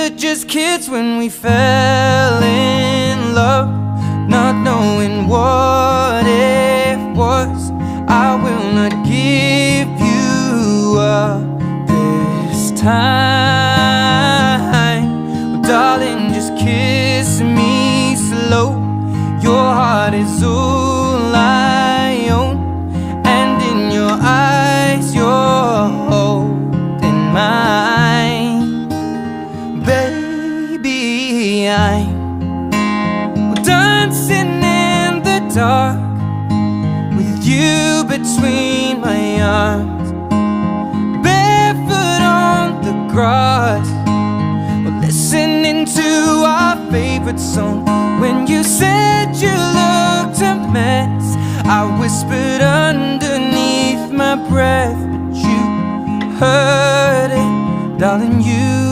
were just kids when we fell in love, not knowing what it was. I will not give you up this time. Oh, darling, just kiss me slow. Your heart is all I own, and in your eyes you're holding mine. Baby, I'm dancing in the dark with you between my arms, barefoot on the grass, we're listening to our favorite song. When you said you looked a mess, I whispered underneath my breath, but you heard it, darling, you